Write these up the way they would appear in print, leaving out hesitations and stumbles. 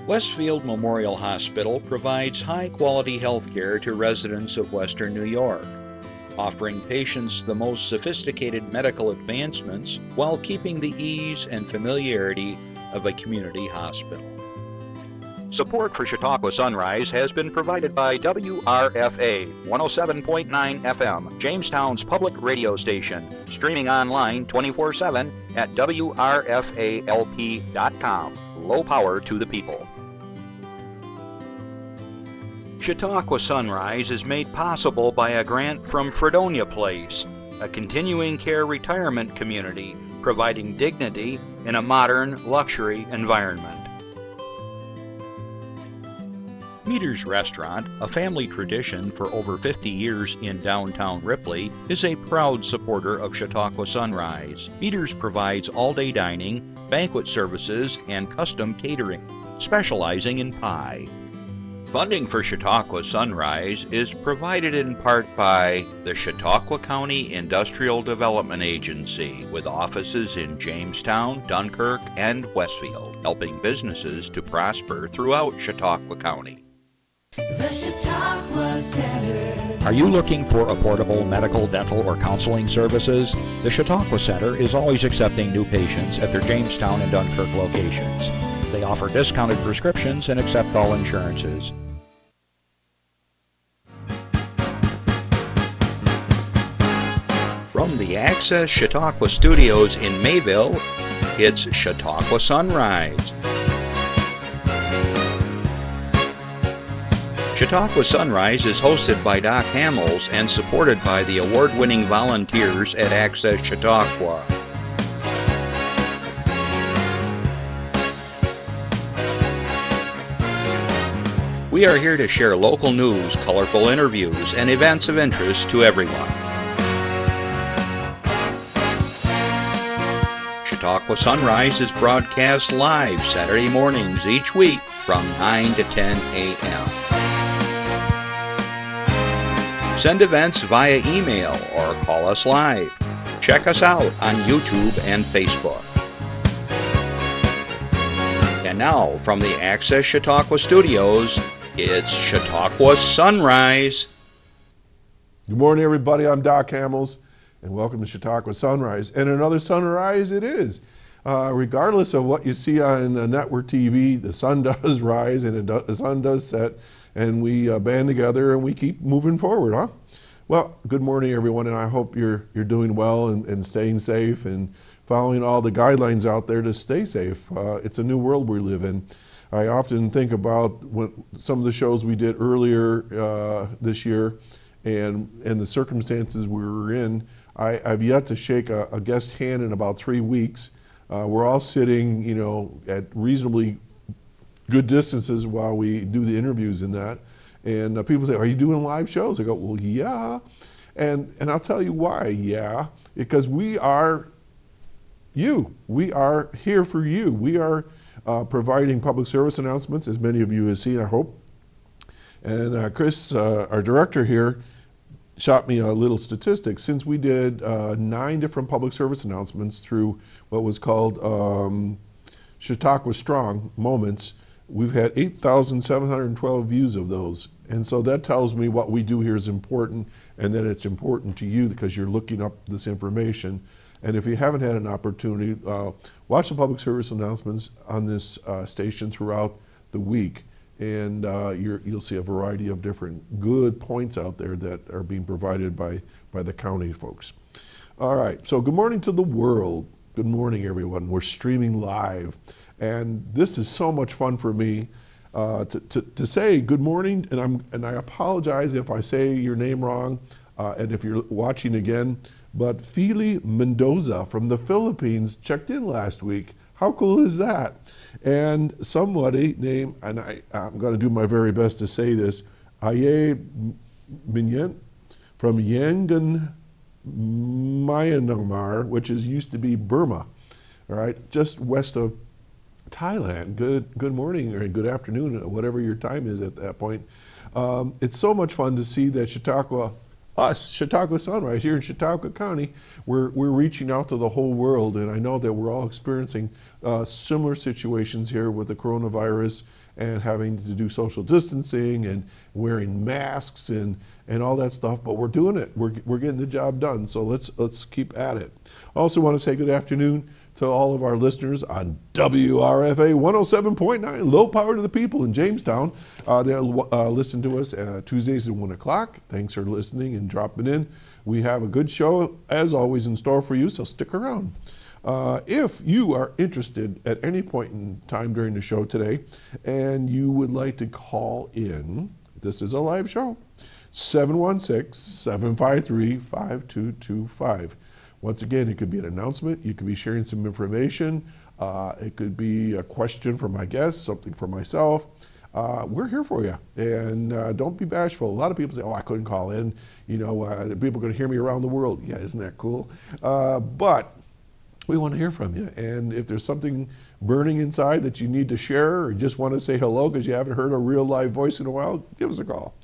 Westfield Memorial Hospital provides high-quality health care to residents of Western New York, offering patients the most sophisticated medical advancements while keeping the ease and familiarity of a community hospital. Support for Chautauqua Sunrise has been provided by WRFA 107.9 FM, Jamestown's public radio station, streaming online 24/7 at WRFALP.com. Low power to the people. Chautauqua Sunrise is made possible by a grant from Fredonia Place, a continuing care retirement community providing dignity in a modern luxury environment. Meter's Restaurant, a family tradition for over 50 years in downtown Ripley, is a proud supporter of Chautauqua Sunrise. Meter's provides all-day dining, banquet services, and custom catering, specializing in pie. Funding for Chautauqua Sunrise is provided in part by the Chautauqua County Industrial Development Agency, with offices in Jamestown, Dunkirk, and Westfield, helping businesses to prosper throughout Chautauqua County. The Chautauqua Center. Are you looking for affordable medical, dental, or counseling services? The Chautauqua Center is always accepting new patients at their Jamestown and Dunkirk locations. They offer discounted prescriptions and accept all insurances. From the Access Chautauqua Studios in Mayville, it's Chautauqua Sunrise. Chautauqua Sunrise is hosted by Doc Hamels and supported by the award-winning volunteers at Access Chautauqua. We are here to share local news, colorful interviews, and events of interest to everyone. Chautauqua Sunrise is broadcast live Saturday mornings each week from 9 to 10 a.m. Send events via email or call us live. Check us out on YouTube and Facebook. And now, from the Access Chautauqua Studios, it's Chautauqua Sunrise. Good morning, everybody. I'm Doc Hamels, and welcome to Chautauqua Sunrise. And another sunrise it is. Regardless of what you see on network TV, the sun does rise and the sun does set, and we band together and we keep moving forward, huh? Well, good morning, everyone, and I hope you're doing well and staying safe and following all the guidelines out there to stay safe. It's a new world we live in. I often think about some of the shows we did earlier this year and the circumstances we were in. I've yet to shake a guest hand in about 3 weeks. We're all sitting, at reasonably good distances while we do the interviews in that. And people say, are you doing live shows? I go, well, yeah. And I'll tell you why, yeah. Because we are you. We are here for you. We are providing public service announcements, as many of you have seen, I hope. And Chris, our director here, shot me a little statistic. Since we did 9 different public service announcements through what was called Chautauqua Strong Moments, we've had 8,712 views of those. And so that tells me what we do here is important, and that it's important to you because you're looking up this information. And if you haven't had an opportunity, watch the public service announcements on this station throughout the week. And you'll see a variety of different good points out there that are being provided by the county folks. All right, so good morning to the world. Good morning, everyone. We're streaming live. And this is so much fun for me to say good morning, and I apologize if I say your name wrong, and if you're watching again, but Fili Mendoza from the Philippines checked in last week. How cool is that? And somebody named, and I'm going to do my very best to say this, Aye Minyan from Yangon, Myanmar, which used to be Burma, all right, just west of Thailand. Good morning or good afternoon, whatever your time is at that point. It's so much fun to see that Chautauqua us, Chautauqua Sunrise, here in Chautauqua County, we're reaching out to the whole world, and I know that we're all experiencing similar situations here with the coronavirus and having to do social distancing and wearing masks and all that stuff, but we're doing it. We're getting the job done, so let's keep at it. I also want to say good afternoon to all of our listeners on WRFA 107.9, low power to the people in Jamestown. They'll listen to us Tuesdays at 1 o'clock. Thanks for listening and dropping in. We have a good show, as always, in store for you, so stick around. If you are interested at any point in time during the show today and you would like to call in, this is a live show, 716-753-5225. Once again, it could be an announcement, you could be sharing some information, it could be a question for my guests, something for myself. We're here for you, and don't be bashful. A lot of people say, oh, I couldn't call in, people are going to hear me around the world. Yeah, isn't that cool? But we want to hear from you, and if there's something burning inside that you need to share or just want to say hello because you haven't heard a real live voice in a while, give us a call.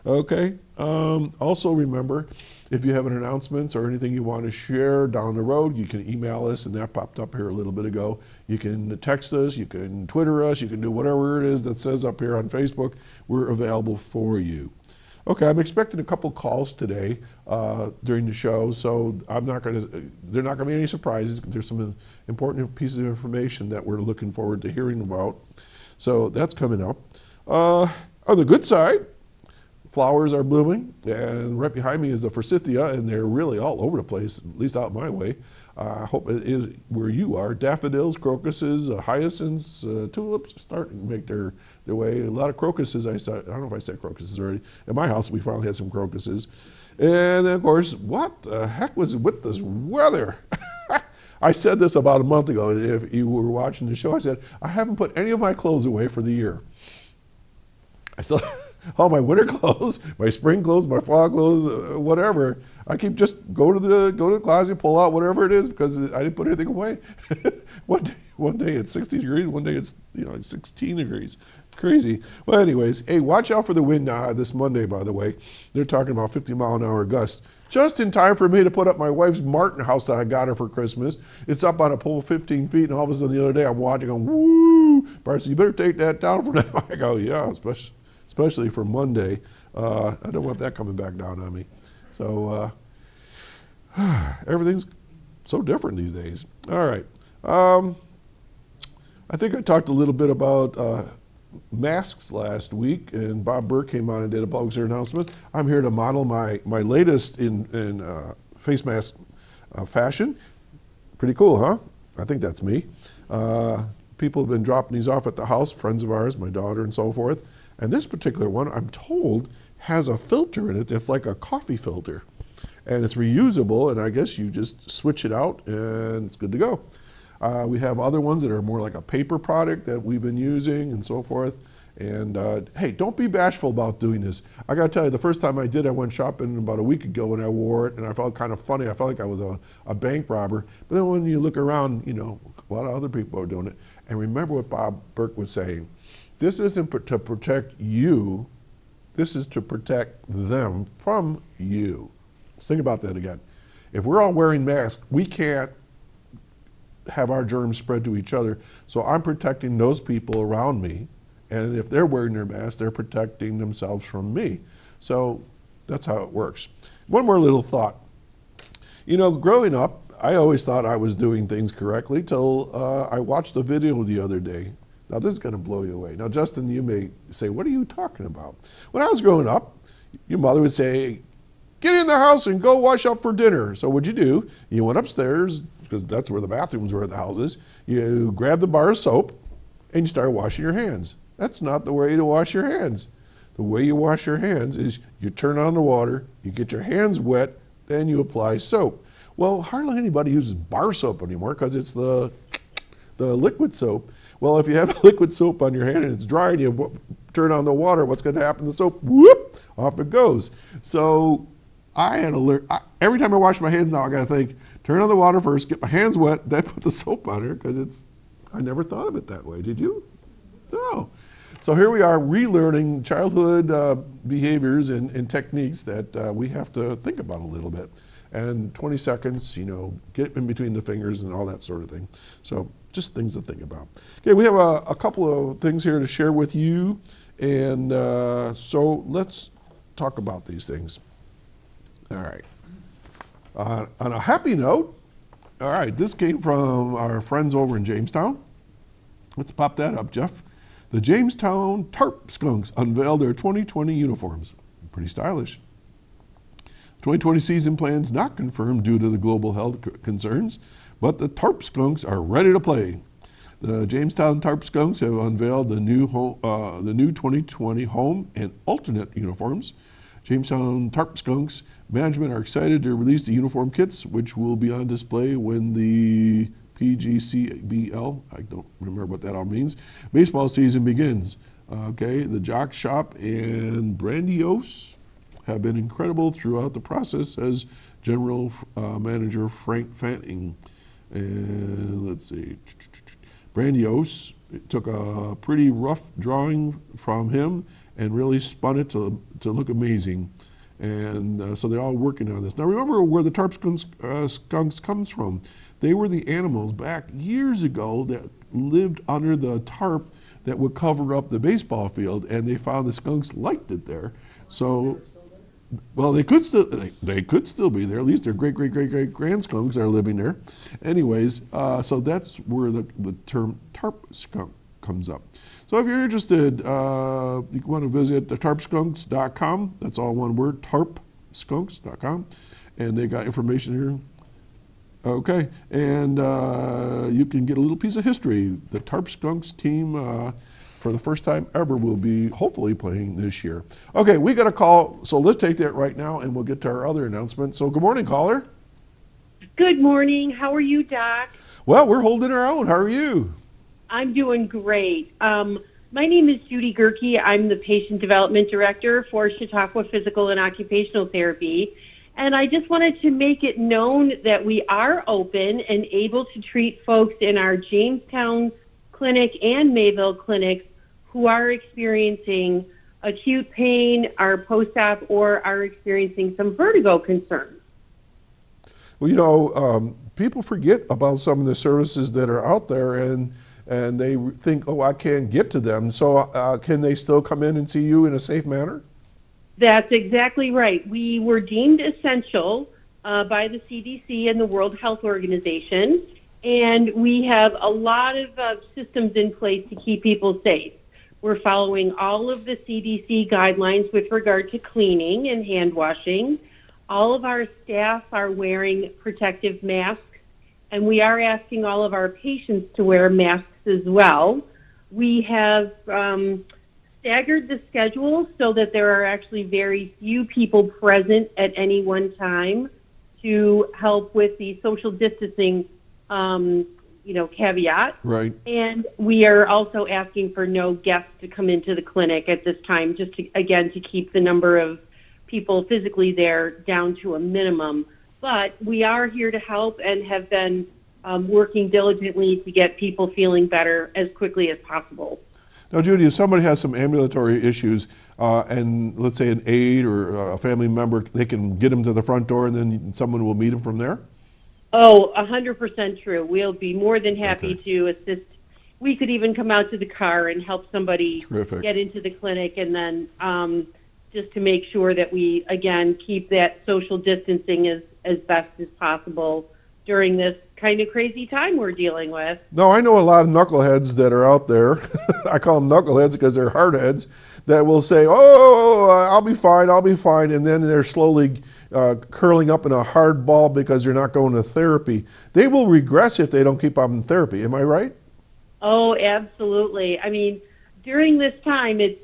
Okay. Also remember, if you have an announcements or anything you want to share down the road, you can email us, and that popped up here a little bit ago. You can text us, you can Twitter us, you can do whatever it is that says up here on Facebook. We're available for you. Okay, I'm expecting a couple calls today during the show, so they're not going to be any surprises. There's some important pieces of information that we're looking forward to hearing about. So that's coming up. On the good side, flowers are blooming, and right behind me is the forsythia, and they're really all over the place, at least out my way. I hope it is where you are. Daffodils, crocuses, hyacinths, tulips starting to make their way. A lot of crocuses. I don't know if I said crocuses already. At my house, we finally had some crocuses. And then, of course, what the heck was with this weather? I said this about a month ago. If you were watching the show, I said, I haven't put any of my clothes away for the year. I still... all my winter clothes, my spring clothes, my fall clothes, whatever. I keep just go to the closet, pull out whatever it is because I didn't put anything away. one day it's 60 degrees, one day it's 16 degrees. Crazy. Well, anyways, hey, watch out for the wind this Monday. By the way, they're talking about 50-mile-an-hour gusts. Just in time for me to put up my wife's Martin house that I got her for Christmas. It's up on a pole 15 feet, and all of a sudden the other day I'm watching, going, woo! Bart said, you better take that down for now. I go, yeah, especially for Monday. I don't want that coming back down on me. So everything's so different these days. All right. I think I talked a little bit about masks last week, and Bob Burke came on and did a public service announcement. I'm here to model my latest in face mask fashion. Pretty cool, huh? I think that's me. People have been dropping these off at the house, friends of ours, my daughter and so forth. And this particular one, I'm told, has a filter in it that's like a coffee filter. And it's reusable, and I guess you just switch it out and it's good to go. We have other ones that are more like a paper product that we've been using and so forth. And hey, don't be bashful about doing this. I gotta tell you, the first time I did, I went shopping about a week ago and I wore it, and I felt kind of funny. I felt like I was a bank robber. But then when you look around, a lot of other people are doing it. And remember what Bob Burke was saying. This isn't to protect you, this is to protect them from you. Let's think about that again. If we're all wearing masks, we can't have our germs spread to each other. So I'm protecting those people around me, and if they're wearing their mask, they're protecting themselves from me. So that's how it works. One more little thought. Growing up, I always thought I was doing things correctly till I watched a video the other day. Now, this is going to blow you away. Now, Justin, you may say, what are you talking about? When I was growing up, your mother would say, get in the house and go wash up for dinner. So what'd you do? You went upstairs, because that's where the bathrooms were at the houses. You grabbed the bar of soap, and you started washing your hands. That's not the way to wash your hands. The way you wash your hands is you turn on the water, you get your hands wet, then you apply soap. Well, hardly anybody uses bar soap anymore because it's the liquid soap. Well, if you have liquid soap on your hand and it's dry and you turn on the water, what's going to happen to the soap? Whoop, off it goes. So I had to learn. Every time I wash my hands now, I got to think, turn on the water first, get my hands wet, then put the soap on her, because I never thought of it that way. Did you? No. So here we are relearning childhood behaviors and techniques that we have to think about a little bit. And 20 seconds, get in between the fingers and all that sort of thing. So just things to think about. Okay, we have a couple of things here to share with you. And so let's talk about these things. All right. On a happy note, all right, this came from our friends over in Jamestown. Let's pop that up, Jeff. The Jamestown Tarp Skunks unveiled their 2020 uniforms. Pretty stylish. 2020 season plans not confirmed due to the global health concerns, but the Tarp Skunks are ready to play. The Jamestown Tarp Skunks have unveiled the new 2020 home and alternate uniforms. Jamestown Tarp Skunks management are excited to release the uniform kits, which will be on display when the PGCBL, I don't remember what that all means, baseball season begins. Okay, the Jock Shop and Brandiose have been incredible throughout the process, as General Manager Frank Fanning. And let's see, Brandiose took a pretty rough drawing from him and really spun it to look amazing. And so they're all working on this. Now remember where the Tarp Skunks comes from. They were the animals back years ago that lived under the tarp that would cover up the baseball field, and they found the skunks liked it there. So, well, they could still be there. At least their great grand skunks are living there. Anyways, so that's where the term tarp skunk comes up. So if you're interested, you want to visit tarpskunks.com. That's all one word, tarpskunks.com. And they got information here. Okay, and you can get a little piece of history. The Tarp Skunks team, for the first time ever, will be hopefully playing this year. Okay, we got a call, so let's take that right now, and we'll get to our other announcement. So good morning, caller. Good morning. How are you, Doc? Well, we're holding our own. How are you? I'm doing great. My name is Judy Gerke. I'm the Patient Development Director for Chautauqua Physical and Occupational Therapy. And I just wanted to make it known that we are open and able to treat folks in our Jamestown clinic and Mayville clinics who are experiencing acute pain, are post-op, or are experiencing some vertigo concerns. Well, people forget about some of the services that are out there, and they think, oh, I can't get to them. So can they still come in and see you in a safe manner? That's exactly right. We were deemed essential by the CDC and the World Health Organization, and we have a lot of systems in place to keep people safe. We're following all of the CDC guidelines with regard to cleaning and hand washing. All of our staff are wearing protective masks, and we are asking all of our patients to wear masks as well. We have staggered the schedule so that there are actually very few people present at any one time to help with the social distancing, caveat. Right. And we are also asking for no guests to come into the clinic at this time, just to keep the number of people physically there down to a minimum. But we are here to help and have been working diligently to get people feeling better as quickly as possible. Now, Judy, if somebody has some ambulatory issues and let's say an aide or a family member, they can get them to the front door and then someone will meet them from there? Oh, 100% true. We'll be more than happy to assist. We could even come out to the car and help somebody get into the clinic, and then just to make sure that we, again, keep that social distancing as best as possible during this kind of crazy time we're dealing with. No, I know a lot of knuckleheads that are out there. I call them knuckleheads because they're hardheads that will say, oh, I'll be fine. And then they're slowly curling up in a hard ball because they're not going to therapy. They will regress if they don't keep up in therapy. Am I right? Oh, absolutely. I mean, during this time, it's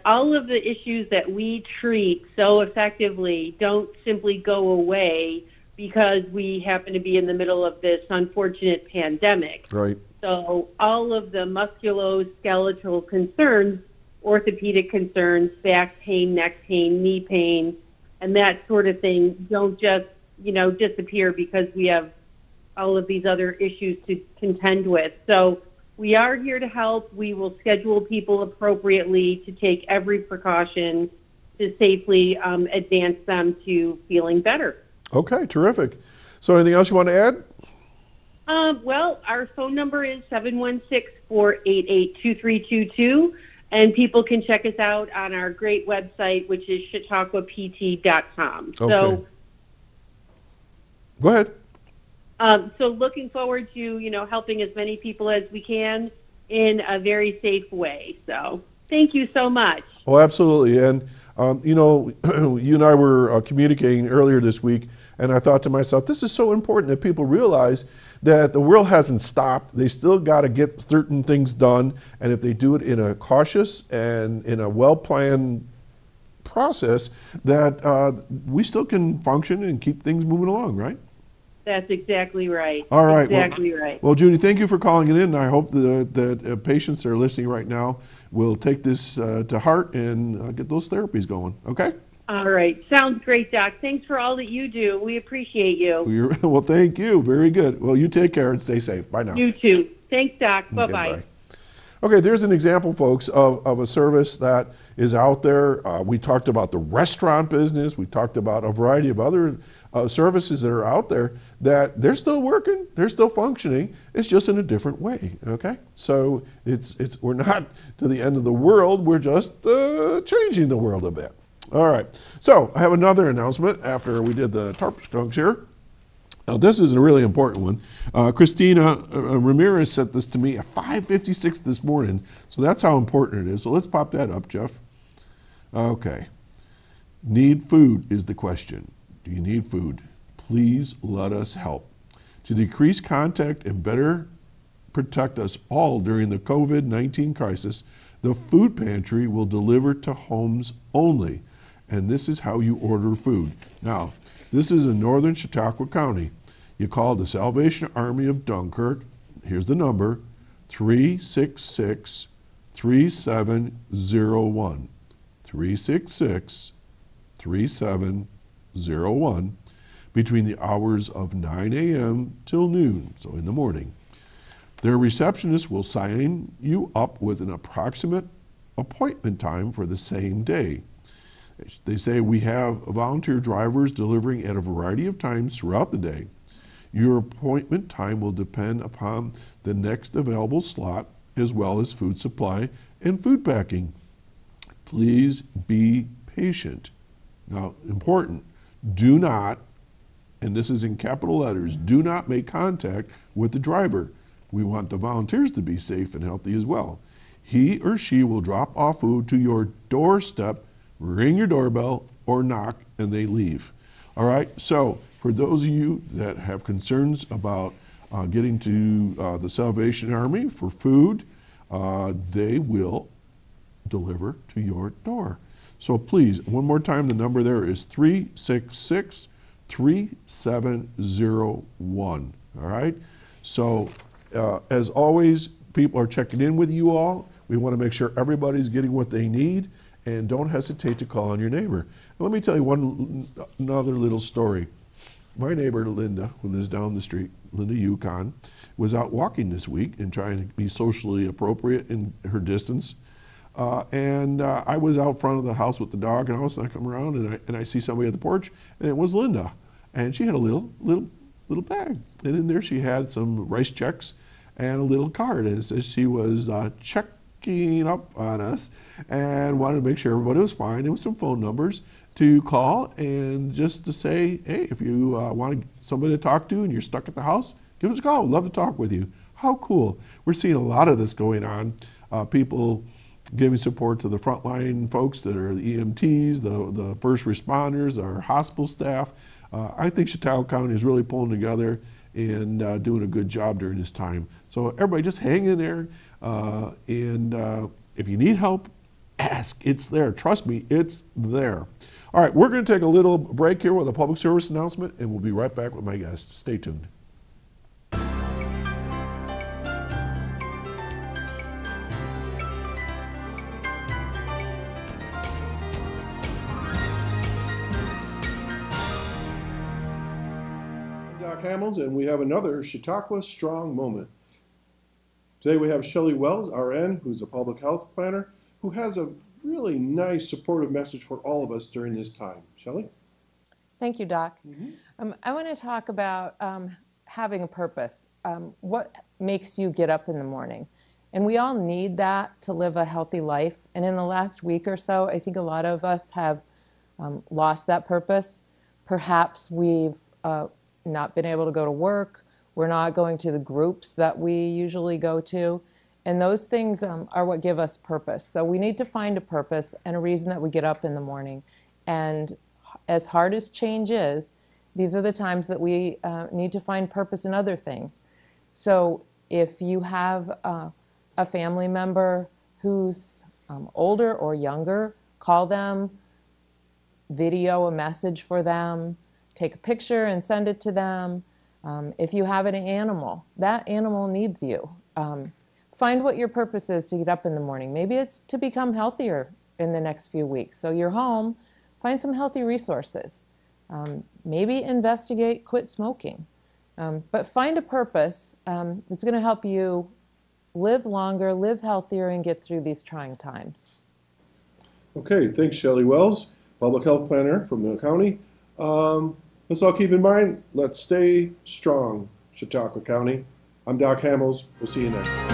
all of the issues that we treat so effectively don't simply go away because we happen to be in the middle of this unfortunate pandemic. Right. So all of the musculoskeletal concerns, orthopedic concerns, back pain, neck pain, knee pain, and that sort of thing don't just, disappear because we have all of these other issues to contend with. So we are here to help. We will schedule people appropriately to take every precaution to safely advance them to feeling better. Okay, terrific. So anything else you want to add? Well, our phone number is 716-488-2322, and people can check us out on our great website, which is chautauquapt.com. Okay. So, go ahead. So looking forward to, helping as many people as we can in a very safe way. So thank you so much. Oh, absolutely. And, you and I were communicating earlier this week, and I thought to myself, this is so important that people realize that the world hasn't stopped. They still got to get certain things done. And if they do it in a cautious and in a well-planned process, that we still can function and keep things moving along, right? That's exactly right. All right. Exactly right. Well, Judy, thank you for calling it in. And I hope that patients that are listening right now will take this to heart and get those therapies going. Okay? All right. Sounds great, Doc. Thanks for all that you do. We appreciate you. Well, thank you. Very good. Well, you take care and stay safe. Bye now. You too. Thanks, Doc. Bye-bye. Okay, bye. Okay, there's an example, folks, of a service that is out there. We talked about the restaurant business. We talked about a variety of other services that are out there that they're still working, they're still functioning. It's just in a different way, okay? So we're not to the end of the world. We're just changing the world a bit. All right, so I have another announcement after we did the tarp skunks here. Now, this is a really important one. Christina Ramirez sent this to me at 5:56 this morning, so that's how important it is. So let's pop that up, Jeff. Okay. Need food is the question. Do you need food? Please let us help. To decrease contact and better protect us all during the COVID-19 crisis, the food pantry will deliver to homes only. And this is how you order food. Now, this is in northern Chautauqua County. You call the Salvation Army of Dunkirk. Here's the number, 366-3701. 366-3701 between the hours of 9 a.m. till noon, so in the morning. Their receptionist will sign you up with an approximate appointment time for the same day. They say we have volunteer drivers delivering at a variety of times throughout the day. Your appointment time will depend upon the next available slot as well as food supply and food packing. Please be patient. Now, important, do not, and this is in capital letters, do not make contact with the driver. We want the volunteers to be safe and healthy as well. He or she will drop off food to your doorstep, ring your doorbell, or knock, and they leave. All right, so for those of you that have concerns about getting to the Salvation Army for food, they will deliver to your door. So please, one more time, the number there is 366-3701. All right, so as always, people are checking in with you all. We want to make sure everybody's getting what they need, and don't hesitate to call on your neighbor. And let me tell you another little story. My neighbor, Linda, who lives down the street, Linda Yukon, was out walking this week and trying to be socially appropriate in her distance. And I was out front of the house with the dog, and all of a sudden I come around and I see somebody at the porch, and it was Linda. And she had a little bag. And in there she had some rice checks and a little card. And it says she was checking up on us and wanted to make sure everybody was fine. There was some phone numbers to call and just to say, hey, if you want somebody to talk to and you're stuck at the house, give us a call. We'd love to talk with you. How cool. We're seeing a lot of this going on. People giving support to the frontline folks that are the EMTs, the first responders, our hospital staff. I think Chautauqua County is really pulling together and doing a good job during this time. So everybody just hang in there. And if you need help, ask. It's there. Trust me, it's there. All right, we're going to take a little break here with a public service announcement, and we'll be right back with my guests. Stay tuned. I'm Doc Hamels, and we have another Chautauqua Strong Moment. Today we have Shelly Wells, RN, who's a public health planner, who has a really nice supportive message for all of us during this time. Shelly? Thank you, Doc. I want to talk about having a purpose. What makes you get up in the morning? And we all need that to live a healthy life. And in the last week or so, I think a lot of us have lost that purpose. Perhaps we've not been able to go to work. We're not going to the groups that we usually go to. And those things are what give us purpose. So we need to find a purpose and a reason that we get up in the morning. And as hard as change is, these are the times that we need to find purpose in other things. So if you have a family member who's older or younger, call them, video a message for them, take a picture and send it to them. If you have an animal, that animal needs you. Find what your purpose is to get up in the morning. Maybe it's to become healthier in the next few weeks. So you're home, find some healthy resources. Maybe investigate quit smoking. But find a purpose that's going to help you live longer, live healthier, and get through these trying times. Okay, thanks, Shelly Wells, public health planner from the county. Let's all keep in mind, let's stay strong, Chautauqua County. I'm Doc Hamels. We'll see you next time.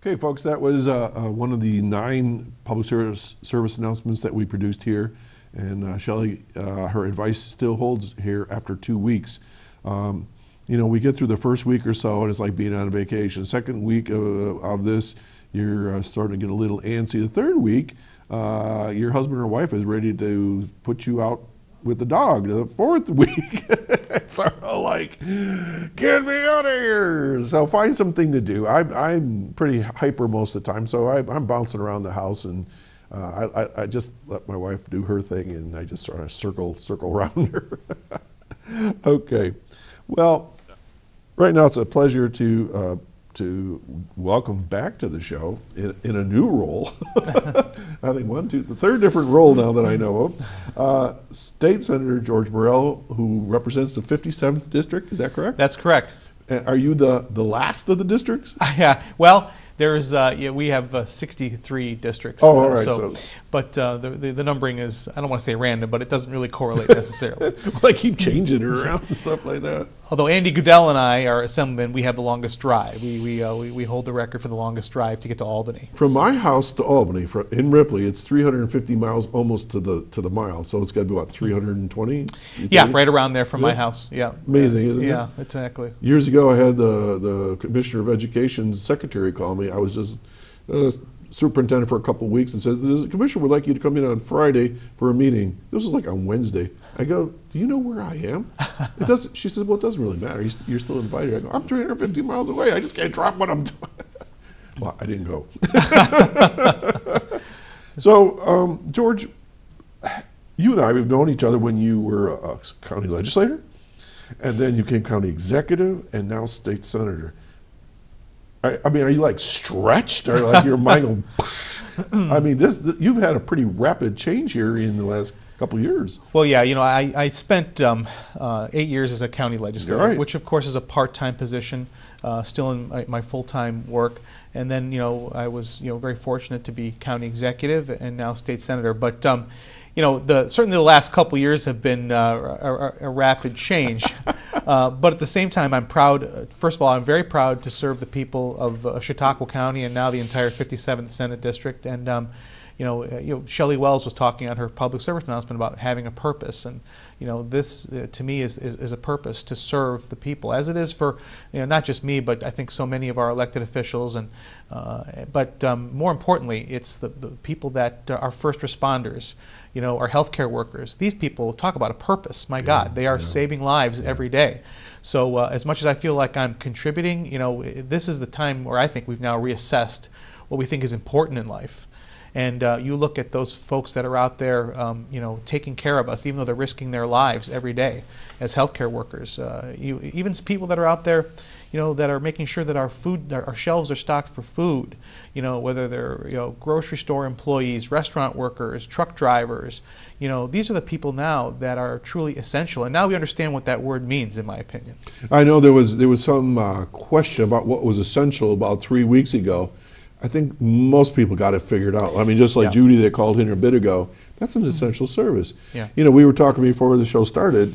Okay, folks, that was one of the 9 public service announcements that we produced here. And Shelly, her advice still holds here after 2 weeks. You know, we get through the first week or so, and it's like being on vacation. Second week of this, you're starting to get a little antsy. The third week, your husband or wife is ready to put you out with the dog. The fourth week, it's sort of like, get me out of here. So find something to do. I'm pretty hyper most of the time, so I'm bouncing around the house, and I just let my wife do her thing, and I just sort of circle around her. Okay. Well, right now it's a pleasure to welcome back to the show in a new role. I think the third different role now that I know of. State Senator George Borrello, who represents the 57th district. Is that correct? That's correct. Are you the last of the districts? Yeah. Well, there's we have 63 districts. Oh, all right. But the numbering is, I don't want to say random, but it doesn't really correlate necessarily. Well, I keep changing it around and stuff like that. Although Andy Goodell and I, our assemblyman, we have the longest drive. We hold the record for the longest drive to get to Albany. From my house to Albany, in Ripley, it's 350 miles almost to the mile. So it's got to be, what, 320? Yeah, right around there from my house. Yeah. Amazing, isn't it? Yeah, exactly. Years ago, I had the Commissioner of Education's secretary call me. I was just superintendent for a couple of weeks, and says, the commissioner would like you to come in on Friday for a meeting. This was like on Wednesday. I go, do you know where I am? It doesn't. She says, well, it doesn't really matter. You're still invited. I go, I'm 350 miles away. I just can't drop what I'm doing. Well, I didn't go. So, George, you and I have known each other when you were a county legislator, and then you became county executive, and now state senator. I mean, are you like stretched, or like your mind going? I mean, you've had a pretty rapid change here in the last couple of years. Well, yeah, you know, I spent 8 years as a county legislator, right, which of course is a part-time position, still in my full-time work. And then, you know, I was, very fortunate to be county executive and now state senator. But you know, certainly the last couple of years have been a rapid change. But at the same time, I'm proud. First of all, I'm very proud to serve the people of Chautauqua County and now the entire 57th Senate District. And Shelly Wells was talking on her public service announcement about having a purpose, and this to me is a purpose to serve the people, as it is for not just me, but I think so many of our elected officials, and but more importantly, it's the people that are first responders, our healthcare workers. These people talk about a purpose. My God, they are saving lives every day. So as much as I feel like I'm contributing, this is the time where I think we've now reassessed what we think is important in life. And you look at those folks that are out there, taking care of us, even though they're risking their lives every day as healthcare workers. Even people that are out there, that are making sure that our shelves are stocked for food. Whether they're grocery store employees, restaurant workers, truck drivers. These are the people now that are truly essential. And now we understand what that word means, in my opinion. I know there was some question about what was essential about 3 weeks ago. I think most people got it figured out. I mean, just like Judy that called in a bit ago, that's an essential service. Yeah. We were talking before the show started,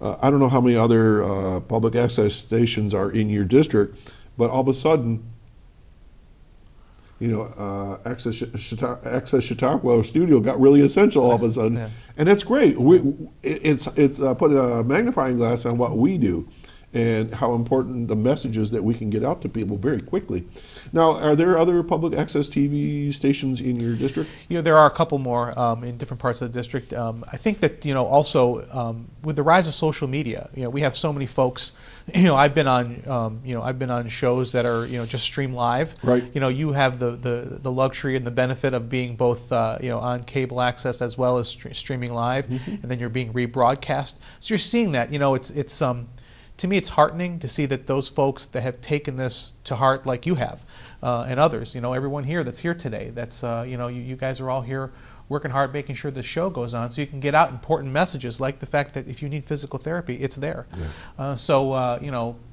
I don't know how many other public access stations are in your district, but all of a sudden, Access Chautauqua Studio got really essential all of a sudden, and that's great. It's put a magnifying glass on what we do and how important the messages that we can get out to people very quickly. Now, are there other public access TV stations in your district? There are a couple more in different parts of the district. I think that also with the rise of social media, we have so many folks. I've been on shows that are just stream live. Right. You have the luxury and the benefit of being both on cable access as well as streaming live, and then you're being rebroadcast. So you're seeing that. To me, it's heartening to see that those folks that have taken this to heart, like you have, and others, everyone here that's here today, that's, you guys are all here working hard, making sure the show goes on so you can get out important messages like the fact that if you need physical therapy, it's there. Yeah.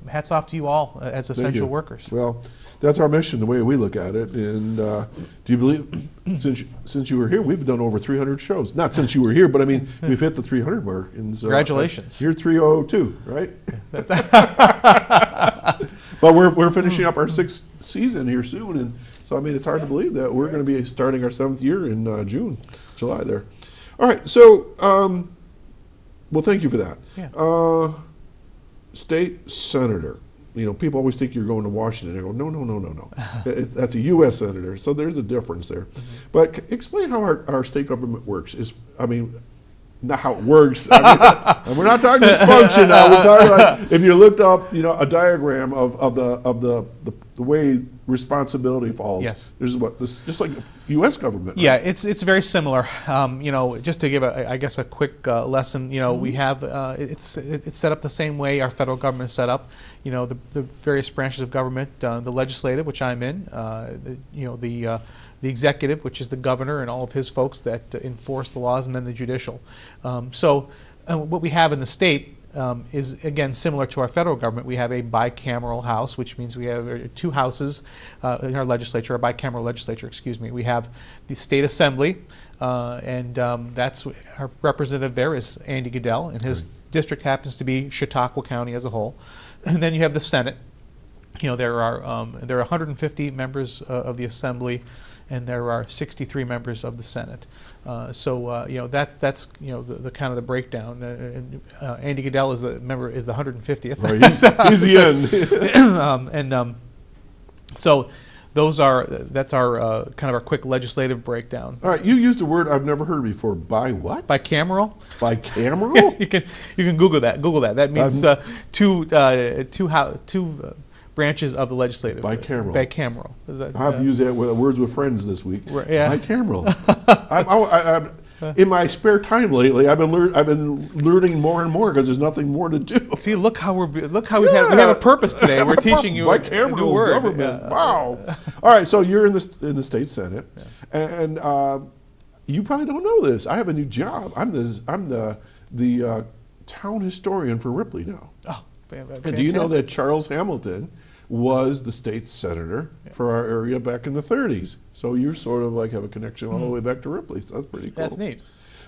Hats off to you all as essential workers. Well, that's our mission, the way we look at it. And do you believe, since you were here, we've done over 300 shows. Not since you were here, but I mean, we've hit the 300 mark. And so, congratulations. You're 302, right? But we're finishing up our 6th season here soon, and so I mean it's hard to believe that we're going to be starting our 7th year in July there. All right, so well, thank you for that. Yeah. State senator. People always think you're going to Washington. I go, no. That's a U.S. senator, so there's a difference there. But explain how our state government works. Not how it works. And we're not talking dysfunction now. We're talking like if you looked up, a diagram of the way responsibility falls. Yes. This just like U.S. government. Right? Yeah, it's very similar. Just to give a quick lesson. We have it's set up the same way our federal government is set up. The various branches of government, the legislative, which I'm in, the executive, which is the governor and all of his folks that enforce the laws, and then the judicial. What we have in the state is, again, similar to our federal government. We have a bicameral house, which means we have 2 houses in our legislature, our bicameral legislature, excuse me. We have the state assembly, and that's our representative there is Andy Goodell, and his district happens to be Chautauqua County as a whole. And then you have the Senate. There are 150 members of the assembly, and there are 63 members of the Senate. That's the kind of the breakdown. Andy Goodell is the 150th. Right, he's the end. So that's our kind of our quick legislative breakdown. All right, you used a word I've never heard before. By what? Bicameral. Bicameral? you can Google that. That means two branches of the legislative. Bicameral. Bicameral. I've used that with Words with Friends this week. Yeah. Bicameral. In my spare time lately, I've been learning more and more because there's nothing more to do. See, look how we have a purpose today. We're teaching you a new word. Government. Yeah. Wow. All right, so you're in the state senate, and you probably don't know this. I have a new job. I'm the town historian for Ripley now. Oh, fantastic. And do you know that Charles Hamilton was the state senator for our area back in the 30s? So you sort of like have a connection all the way back to Ripley. So that's pretty cool. That's neat.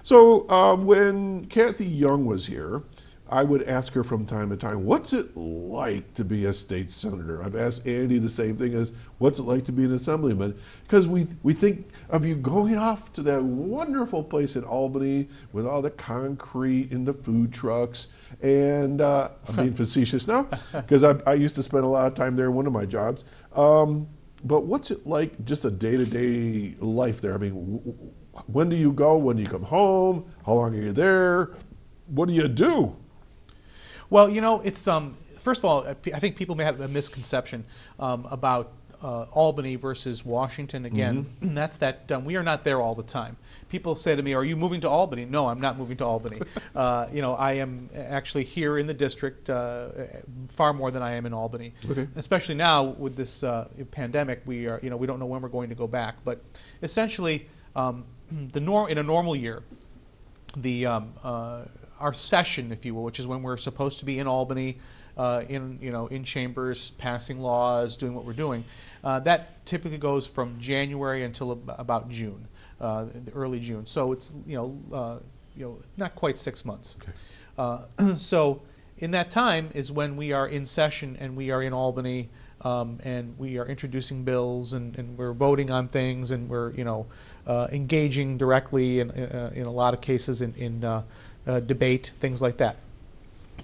So when Kathy Young was here, I would ask her from time to time, what's it like to be a state senator? I've asked Andy the same thing as, what's it like to be an assemblyman? Because we think of you going off to that wonderful place in Albany with all the concrete and the food trucks. And I'm being facetious now, because I used to spend a lot of time there in one of my jobs. But what's it like, just a day-to-day life there? I mean, when do you go? When do you come home? How long are you there? What do you do? Well, it's first of all, I think people may have a misconception about Albany versus Washington again. That's that we are not there all the time. People say to me, "Are you moving to Albany?" No, I'm not moving to Albany. I am actually here in the district far more than I am in Albany. Okay. Especially now with this pandemic, we are we don't know when we're going to go back. But essentially, in a normal year, the our session, if you will, which is when we're supposed to be in Albany, in chambers, passing laws, doing what we're doing, that typically goes from January until about June, early June. So it's not quite 6 months. Okay. So in that time is when we are in session and we are in Albany, and we are introducing bills and we're voting on things and we're engaging directly in a lot of cases in debate, things like that.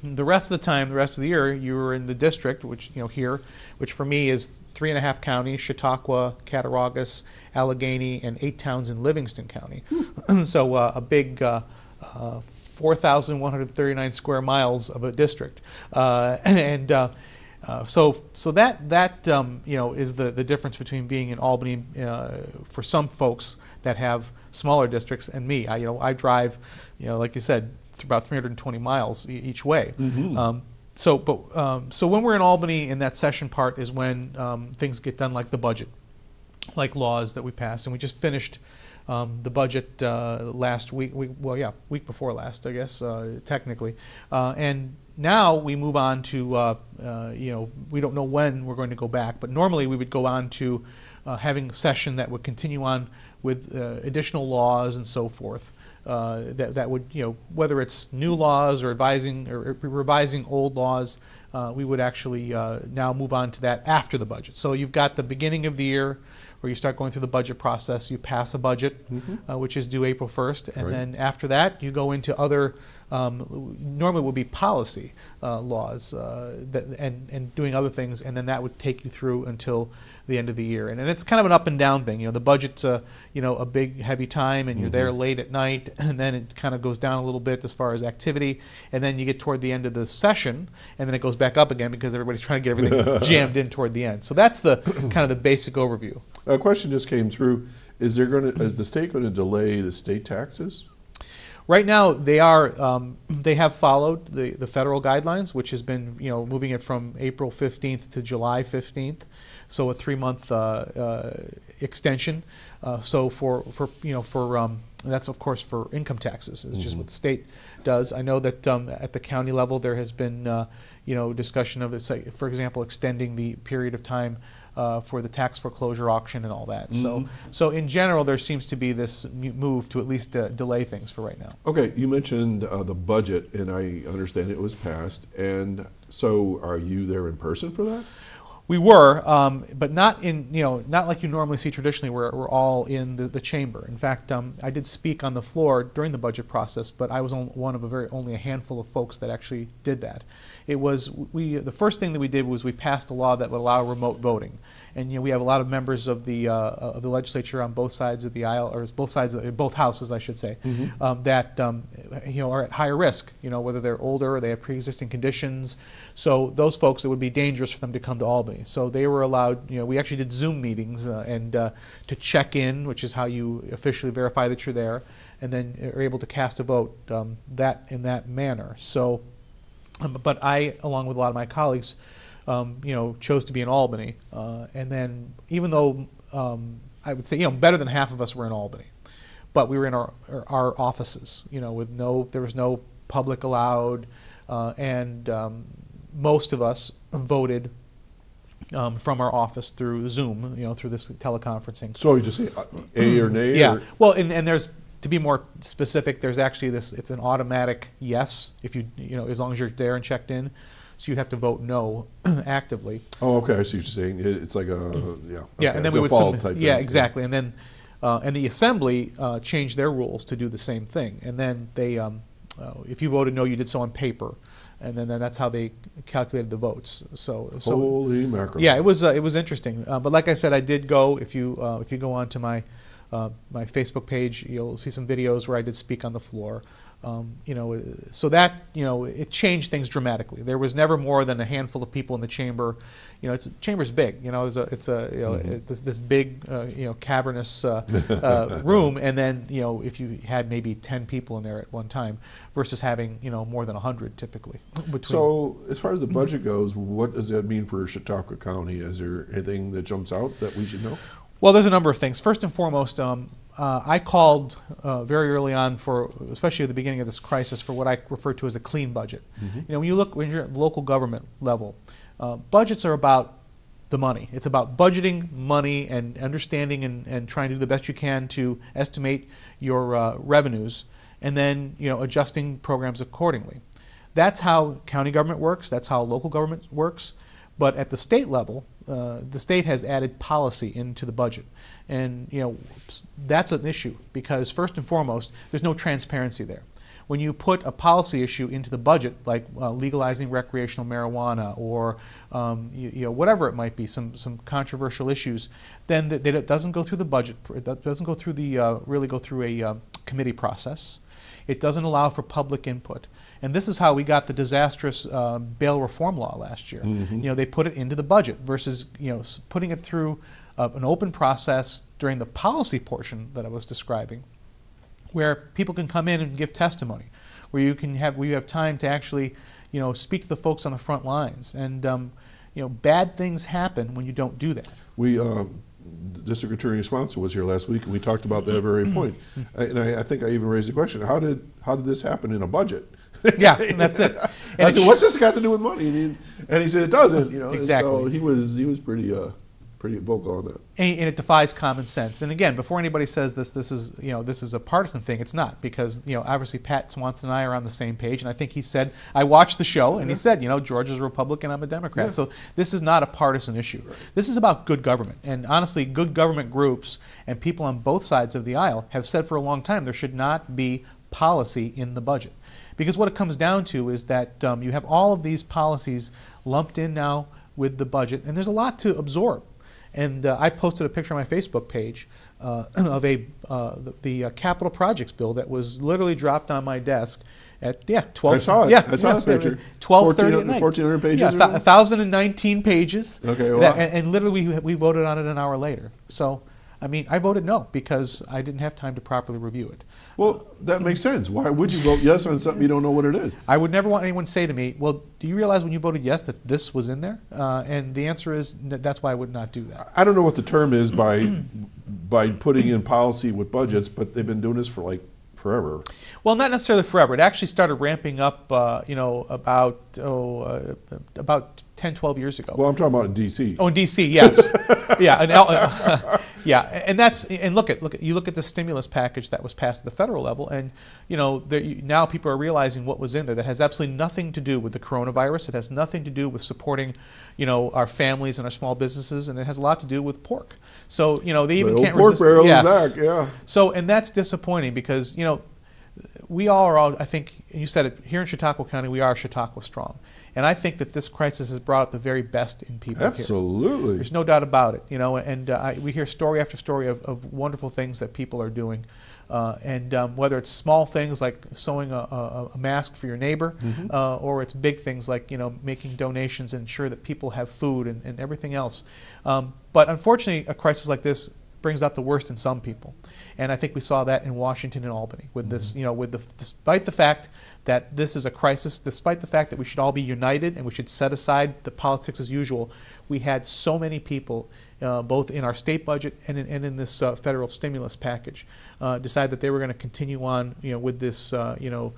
The rest of the time, the rest of the year, you're in the district, which here, which for me is 3.5 counties: Chautauqua, Cattaraugus, Allegheny, and 8 towns in Livingston County. So a big 4,139 square miles of a district, so that is the difference between being in Albany for some folks that have smaller districts and me. I drive, like you said, about 320 miles each way. So when we're in Albany, in that session part is when things get done, like the budget, like laws that we pass, and we just finished the budget last week. Week before last, I guess, technically, and now we move on to we don't know when we're going to go back, but normally we would go on to having a session that would continue on with additional laws and so forth. That would, whether it's new laws or revising old laws, we would actually now move on to that after the budget. So you've got the beginning of the year where you start going through the budget process. You pass a budget, which is due April 1st, and then after that you go into other, normally would be policy laws and doing other things, and then that would take you through until the end of the year. And it's kind of an up and down thing. The budget's a big heavy time, and you're there late at night, and then it kind of goes down a little bit as far as activity, and then you get toward the end of the session, and then it goes back up again because everybody's trying to get everything jammed in toward the end. So that's the kind of the basic overview. A question just came through: is the state going to delay the state taxes? Right now, they are. They have followed the federal guidelines, which has been moving it from April 15th to July 15th, so a 3-month extension. So for that's of course for income taxes. It's just what the state does. I know that at the county level there has been discussion of it. For example, extending the period of time for the tax foreclosure auction and all that. So in general, there seems to be this move to at least delay things for right now. Okay, you mentioned the budget, and I understand it was passed. And so, are you there in person for that? We were, but not in not like you normally see traditionally, where we're all in the chamber. In fact, I did speak on the floor during the budget process, but I was one of only a handful of folks that actually did that. It was the first thing that we did was we passed a law that would allow remote voting, and we have a lot of members of the legislature on both sides of the aisle, or both houses, I should say, that are at higher risk. Whether they're older or they have pre-existing conditions. So those folks, it would be dangerous for them to come to Albany. So they were allowed. We actually did Zoom meetings and to check in, which is how you officially verify that you're there, and then are able to cast a vote in that manner. So. But I, along with a lot of my colleagues, chose to be in Albany. And then, even though I would say, better than half of us were in Albany, but we were in our offices. There was no public allowed, and most of us voted from our office through Zoom, through this teleconferencing. So you just say A or nay? Yeah. Or? Well, and there's. To be more specific, there's actually it's an automatic yes if as long as you're there and checked in, so you'd have to vote no actively. Oh, okay, I see what you're saying. It's like and then we would default type thing. Exactly, and then and the assembly changed their rules to do the same thing, and then they if you voted no, you did so on paper, and then that's how they calculated the votes. So holy mackerel! Yeah, it was interesting, but like I said, I did go. If you go on to my my Facebook page, you'll see some videos where I did speak on the floor. You know, so that, you know, it changed things dramatically. There was never more than a handful of people in the chamber. You know, the chamber's big. You know, it's this big, you know, cavernous room, and then, you know, if you had maybe 10 people in there at one time, versus having, you know, more than 100 typically. So, as far as the budget goes, what does that mean for Chautauqua County? Is there anything that jumps out that we should know? Well, there's a number of things. First and foremost, I called very early on for, especially at the beginning of this crisis, for what I refer to as a clean budget. You know, when you're at local government level, budgets are about the money. It's about budgeting money and understanding and trying to do the best you can to estimate your revenues, and then, you know, adjusting programs accordingly. That's how county government works. That's how local government works. But at the state level, the state has added policy into the budget. And, you know, that's an issue because, first and foremost, there's no transparency there. When you put a policy issue into the budget, like legalizing recreational marijuana or, you know, whatever it might be, some controversial issues, then it doesn't go through the budget. It doesn't go through the, really go through a committee process. It doesn't allow for public input. And this is how we got the disastrous bail reform law last year. You know, they put it into the budget versus, you know, putting it through an open process during the policy portion that I was describing, where people can come in and give testimony, where you have time to actually, you know, speak to the folks on the front lines. And, you know, bad things happen when you don't do that. We, District Attorney Swanson was here last week, and we talked about that very point. And I think I even raised the question: How did this happen in a budget? Yeah, and that's it. And I said, "What's this got to do with money?" And he said, "It doesn't." You know, exactly. And so he was pretty vocal on that. And it defies common sense. And again, before anybody says this is a partisan thing, it's not, because, you know, obviously Pat Swanson and I are on the same page, and I think he said, I watched the show, and he said, you know, George is a Republican, I'm a Democrat. So this is not a partisan issue. This is about good government. And honestly, good government groups and people on both sides of the aisle have said for a long time there should not be policy in the budget. Because what it comes down to is that you have all of these policies lumped in now with the budget, and there's a lot to absorb. And I posted a picture on my Facebook page of the capital projects bill that was literally dropped on my desk at 12. I saw it. Yeah, I saw the picture. 12:30 at night. 1,400 pages. Yeah, 1,019 pages. Okay, wow. And literally we voted on it an hour later. So, I mean, I voted no because I didn't have time to properly review it. Well, that makes sense. Why would you vote yes on something you don't know what it is? I would never want anyone to say to me, well, do you realize when you voted yes that this was in there? And the answer is that's why I would not do that. I don't know what the term is by putting in policy with budgets, but they've been doing this for like forever. Well, not necessarily forever. It actually started ramping up, you know, about 10, 12 years ago. Well, I'm talking about in D.C. Oh, in D.C., yes. Yeah, yeah, and you look at the stimulus package that was passed at the federal level, and, you know, now people are realizing what was in there that has absolutely nothing to do with the coronavirus. It has nothing to do with supporting, you know, our families and our small businesses, and it has a lot to do with pork. So, you know, they even can't resist. Pork barrel is back, yeah. So, and that's disappointing because, you know, we all are, I think, and you said it, here in Chautauqua County, we are Chautauqua strong. And I think that this crisis has brought out the very best in people. Absolutely. Here. There's no doubt about it, you know, and we hear story after story of wonderful things that people are doing. Whether it's small things like sewing a mask for your neighbor, or it's big things like, you know, making donations and ensure that people have food and everything else. But unfortunately, a crisis like this brings out the worst in some people. And I think we saw that in Washington and Albany with this, you know, despite the fact that this is a crisis, despite the fact that we should all be united and we should set aside the politics as usual, we had so many people, both in our state budget and in this federal stimulus package, decide that they were going to continue on, you know, with this, you know,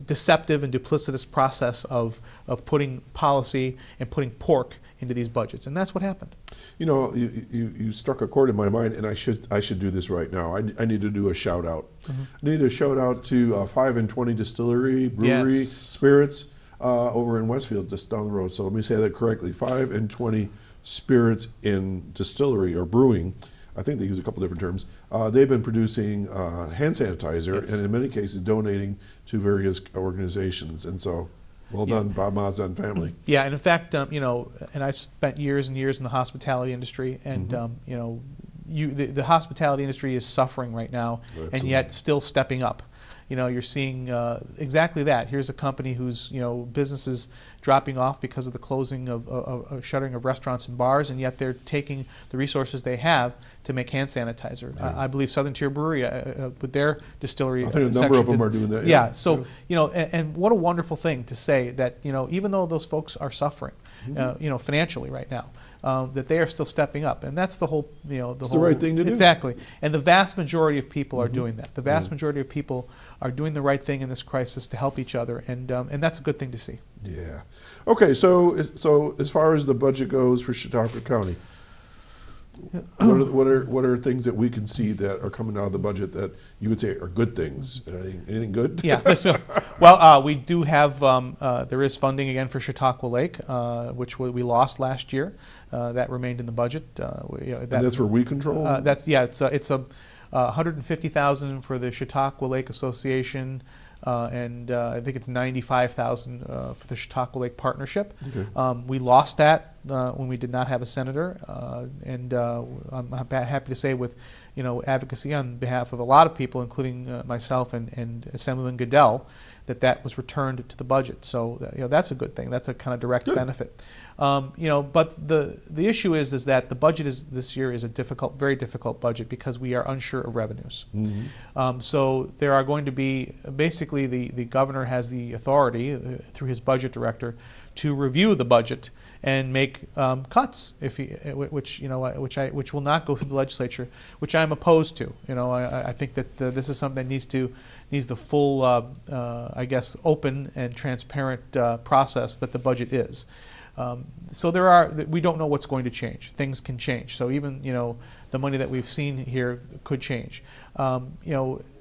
deceptive and duplicitous process of putting policy and putting pork into these budgets, and that's what happened. You know, you struck a chord in my mind, and I should do this right now. I need to do a shout out. I need a shout out to 5 and 20 Distillery, Brewery, Spirits over in Westfield, just down the road. So let me say that correctly: 5 and 20 Spirits in Distillery or Brewing. I think they use a couple different terms. They've been producing hand sanitizer, and in many cases donating to various organizations, and so. Well done, Bob Mazza and family. Yeah, and in fact, you know, and I spent years and years in the hospitality industry, and you know, the hospitality industry is suffering right now, and yet still stepping up. You're seeing exactly that. Here's a company whose business is dropping off because of the closing of shuttering of restaurants and bars, and yet they're taking the resources they have to make hand sanitizer. I believe Southern Tier Brewery with their distillery. I think a number of them are doing that. Yeah. So and what a wonderful thing to say that even though those folks are suffering, financially right now, that they are still stepping up, and that's the whole It's the right thing to do. Exactly. And the vast majority of people are doing that. The vast majority of people are doing the right thing in this crisis to help each other, and that's a good thing to see. Yeah. Okay. So as far as the budget goes for Chautauqua County, what are things that we can see that are coming out of the budget that you would say are good things? Anything good? Yeah. Well, we do have there is funding again for Chautauqua Lake, which we lost last year. That remained in the budget. And that's for weed control. It's a $150,000 for the Chautauqua Lake Association. And I think it's $95,000 for the Chautauqua Lake Partnership. Okay. We lost that when we did not have a senator, and I'm happy to say, with advocacy on behalf of a lot of people, including myself and Assemblyman Goodell, that was returned to the budget. So that's a good thing. That's a kind of direct benefit. But the issue is that the budget this year is a very difficult budget because we are unsure of revenues. So there are going to be basically the governor has the authority through his budget director to review the budget and make cuts which will not go through the legislature, which I'm opposed to. I think that this is something that needs the full open and transparent process that the budget is. So we don't know what's going to change. Things can change. So even the money that we've seen here could change.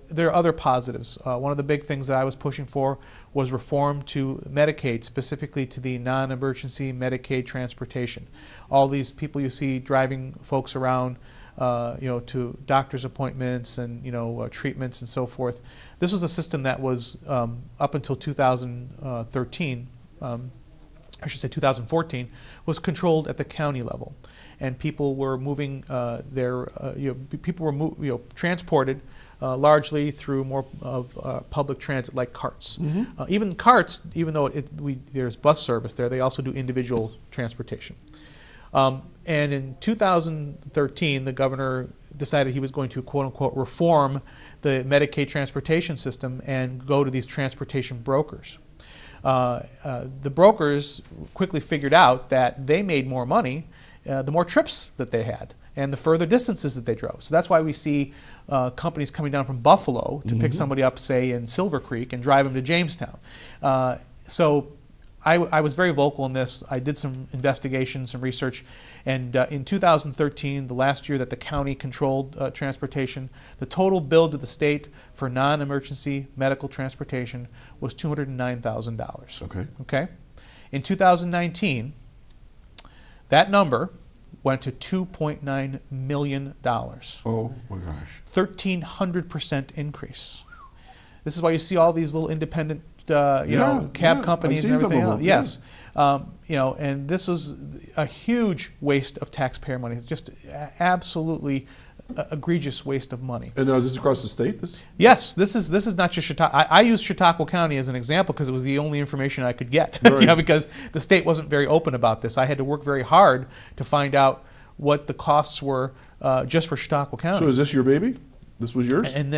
There are other positives. One of the big things that I was pushing for was reform to Medicaid, specifically to the non-emergency Medicaid transportation. All these people you see driving folks around, to doctor's appointments and treatments and so forth. This was a system that was up until 2013. I should say 2014, was controlled at the county level, and people were moving transported largely through more of public transit like carts. Even carts, even though there's bus service there, they also do individual transportation. And in 2013, the governor decided he was going to, quote unquote, reform the Medicaid transportation system and go to these transportation brokers. The brokers quickly figured out that they made more money the more trips that they had and the further distances that they drove. So that's why we see companies coming down from Buffalo to pick somebody up, say, in Silver Creek and drive them to Jamestown. So I was very vocal in this. I did some investigation, some research, and in 2013, the last year that the county controlled transportation, the total bill to the state for non-emergency medical transportation was $209,000. Okay. In 2019, that number went to $2.9 million. Oh my gosh! 1,300% increase. This is why you see all these little independent cab companies and everything else. Yes. And this was a huge waste of taxpayer money. It's just absolutely egregious waste of money. And is this across the state? Yes, this is not just Chautauqua. I use Chautauqua County as an example because it was the only information I could get. Right. Because the state wasn't very open about this. I had to work very hard to find out what the costs were just for Chautauqua County. So is this your baby? This was yours? And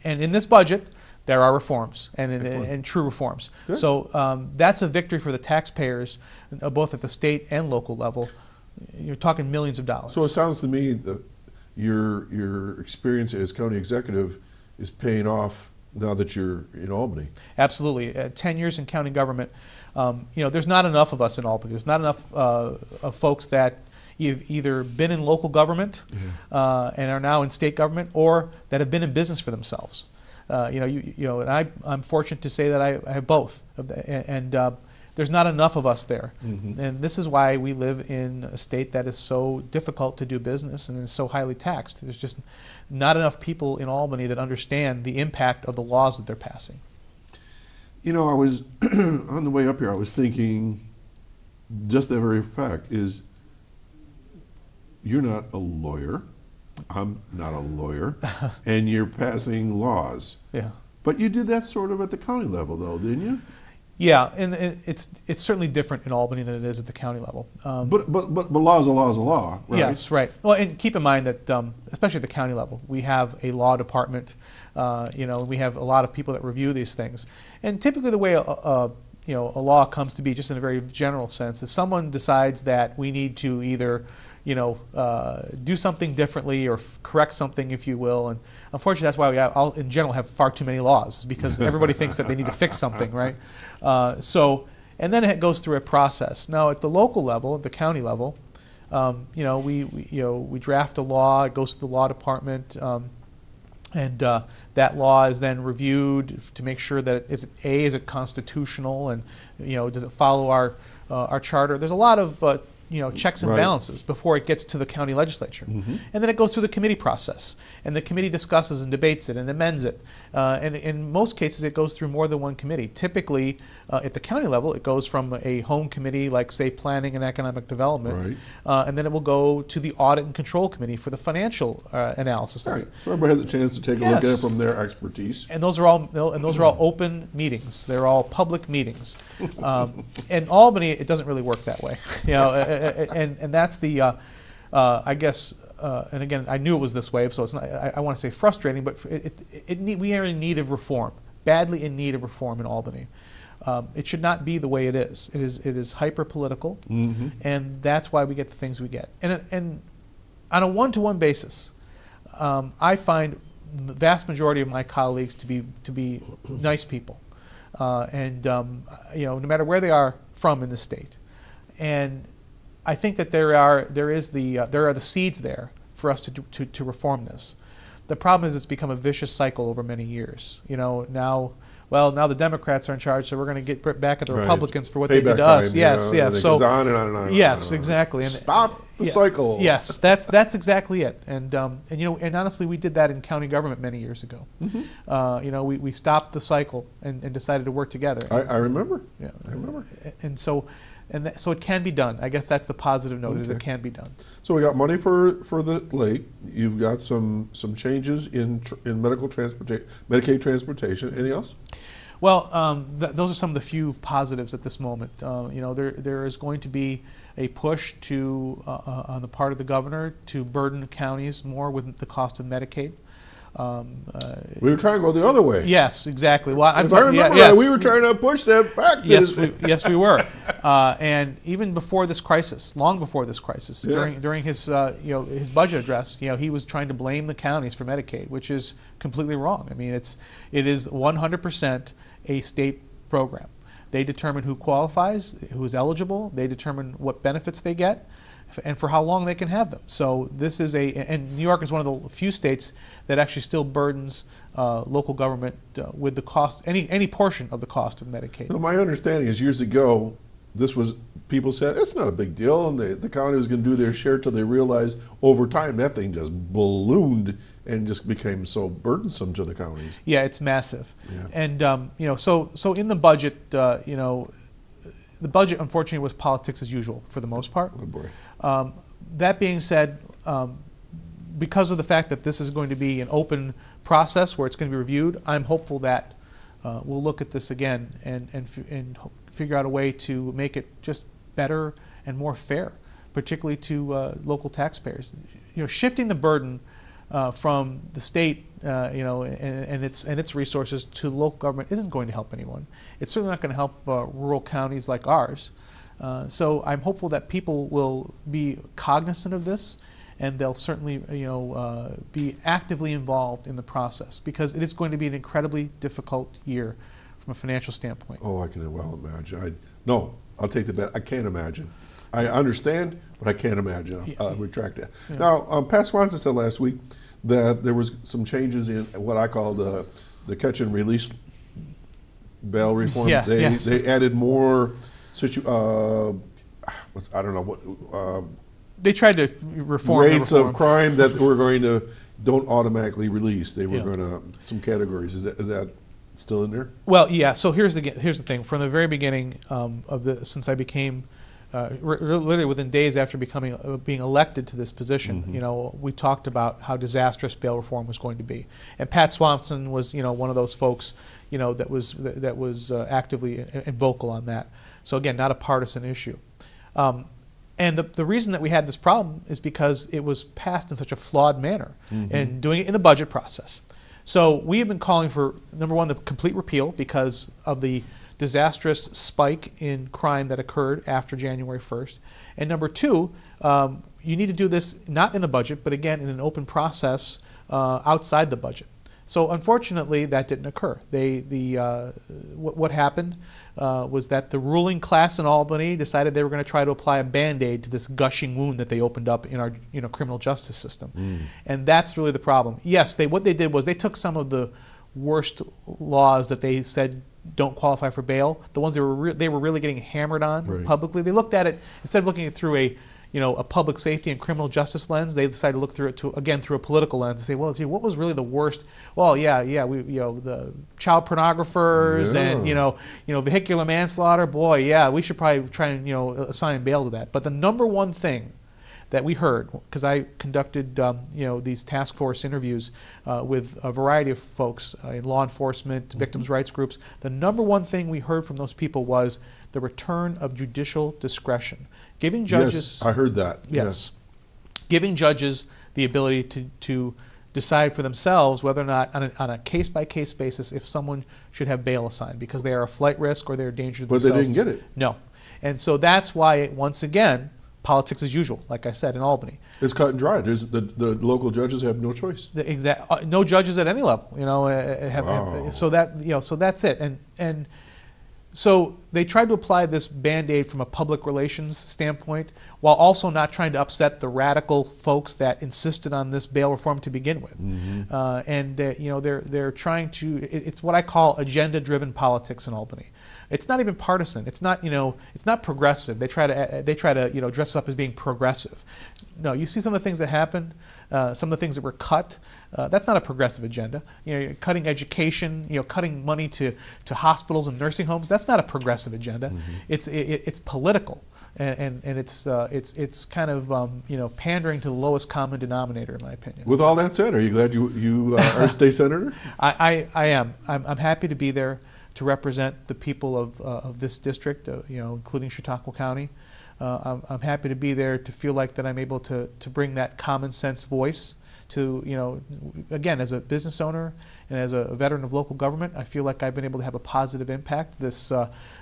in this budget, there are reforms and true reforms. Good. So that's a victory for the taxpayers, both at the state and local level. You're talking millions of dollars. So it sounds to me that your experience as county executive is paying off now that you're in Albany. Absolutely. 10 years in county government, there's not enough of us in Albany. There's not enough of folks that you've either been in local government and are now in state government, or that have been in business for themselves. And I'm fortunate to say that I have both, and there's not enough of us there. And this is why we live in a state that is so difficult to do business and is so highly taxed. There's just not enough people in Albany that understand the impact of the laws that they're passing. I was on the way up here, I was thinking, just that very fact is, you're not a lawyer. I'm not a lawyer. And you're passing laws. Yeah. But you did that sort of at the county level, though, didn't you? Yeah, and it's certainly different in Albany than it is at the county level. But law is a law is a law, right? Yes, right. Well, and keep in mind that especially at the county level, we have a law department. We have a lot of people that review these things. And typically, the way a law comes to be, just in a very general sense, is someone decides that we need to either do something differently or correct something, if you will. And unfortunately, that's why we in general have far too many laws, because everybody thinks that they need to fix something, right? And then it goes through a process. Now, at the local level, at the county level, we draft a law. It goes to the law department. And that law is then reviewed to make sure that is it constitutional, and does it follow our charter? There's a lot of checks and balances before it gets to the county legislature. And then it goes through the committee process, and the committee discusses and debates it and amends it. And in most cases, it goes through more than one committee. Typically, at the county level, it goes from a home committee, like, say, planning and economic development, and then it will go to the audit and control committee for the financial analysis. Right. So everybody has a chance to take a look at it from their expertise. And those are all open meetings. They're all public meetings. In Albany, it doesn't really work that way. And that's the, I guess, and again, I knew it was this way, so it's not, I want to say frustrating, but we are in need of reform, badly in need of reform in Albany. It should not be the way it is. It is hyper-political, and that's why we get the things we get. And on a one-to-one basis, I find the vast majority of my colleagues to be nice people, and no matter where they are from in the state. And I think that there are the seeds there for us to reform this. The problem is it's become a vicious cycle over many years. Now the Democrats are in charge, so we're going to get back at the Republicans for what they did to us. Yes. So it goes on and on and on. Yes, exactly. And stop the cycle. Yes, that's exactly it. And honestly, we did that in county government many years ago. We stopped the cycle and decided to work together. I remember. Yeah, I remember. So it can be done. I guess that's the positive note, is it can be done. So we got money for the lake. You've got some changes in Medicaid transportation. Anything else? Well, those are some of the few positives at this moment. There is going to be a push on the part of the governor to burden counties more with the cost of Medicaid. We were trying to go the other way. Yes, exactly. Well, if I remember right, we were trying to push that back. Yes, we were. And even before this crisis, long before this crisis, during his his budget address, he was trying to blame the counties for Medicaid, which is completely wrong. I mean, it is 100% a state program. They determine who qualifies, who is eligible. They determine what benefits they get, and for how long they can have them. So this is and New York is one of the few states that actually still burdens local government with the cost, any portion of the cost of Medicaid. Well, my understanding is years ago, people said it's not a big deal, and the county was going to do their share till they realized over time that thing just ballooned and just became so burdensome to the counties. Yeah, it's massive. Yeah. And so in the budget, the budget, unfortunately, was politics as usual for the most part. Oh boy. That being said, because of the fact that this is going to be an open process where it's going to be reviewed, I'm hopeful that we'll look at this again and figure out a way to make it just better and more fair, particularly to local taxpayers. Shifting the burden from the state, and its resources to local government isn't going to help anyone. It's certainly not going to help rural counties like ours. So I'm hopeful that people will be cognizant of this, and they'll certainly, be actively involved in the process, because it is going to be an incredibly difficult year from a financial standpoint. Oh, I can well imagine. I'll take the bet. I can't imagine. I understand, but I can't imagine. I'll retract that. Yeah. Now, Pat Swanson said last week that there was some changes in what I call the catch and release bail reform. Yeah, they added more. I don't know what. They tried to reform rates of crime that don't automatically release. They were going to some categories. Is that still in there? Well, yeah. So here's the thing. From the very beginning since I became literally within days after being elected to this position, you know, we talked about how disastrous bail reform was going to be, and Pat Swanson was, you know, one of those folks, you know, that was actively and vocal on that. So again, not a partisan issue. And the reason that we had this problem is because it was passed in such a flawed manner and doing it in the budget process. So we have been calling for, number one, the complete repeal because of the disastrous spike in crime that occurred after January 1st. And number two, you need to do this not in the budget, but again in an open process outside the budget. So unfortunately, that didn't occur. What happened was that the ruling class in Albany decided they were going to try to apply a Band-Aid to this gushing wound that they opened up in our criminal justice system. And that's really the problem. Yes, what they did was they took some of the worst laws that they said don't qualify for bail, the ones they were really getting hammered on publicly. They looked at it, instead of looking at it through a public safety and criminal justice lens, they decided to look through it again through a political lens and say, well, what was really the worst? Well, the child pornographers and vehicular manslaughter. Boy, yeah, we should probably try and assign bail to that. But the number one thing that we heard, because I conducted these task force interviews with a variety of folks in law enforcement, victims' rights groups, the number one thing we heard from those people was the return of judicial discretion. Giving judges... Yes, I heard that. Yes. Giving judges the ability to decide for themselves whether or not, on a case-by-case basis, if someone should have bail assigned because they are a flight risk or they're a danger to themselves. But they didn't get it. No. And so that's why, once again, politics as usual, like I said, in Albany. It's cut and dry. The local judges have no choice. No judges at any level, so that's it. And so they tried to apply this Band-Aid from a public relations standpoint while also not trying to upset the radical folks that insisted on this bail reform to begin with. They're trying to, it's what I call agenda-driven politics in Albany. It's not even partisan. It's not, it's not progressive. They try to dress up as being progressive. No, you see some of the things that happened, some of the things that were cut. That's not a progressive agenda. Cutting education, cutting money to hospitals and nursing homes. That's not a progressive agenda. It's political, and it's kind of pandering to the lowest common denominator, in my opinion. With all that said, are you glad you are a state senator? I am. I'm happy to be there to represent the people of this district, including Chautauqua County. I'm happy to be there to feel like that I'm able to bring that common sense voice to, again, as a business owner and as a veteran of local government, I feel like I've been able to have a positive impact. This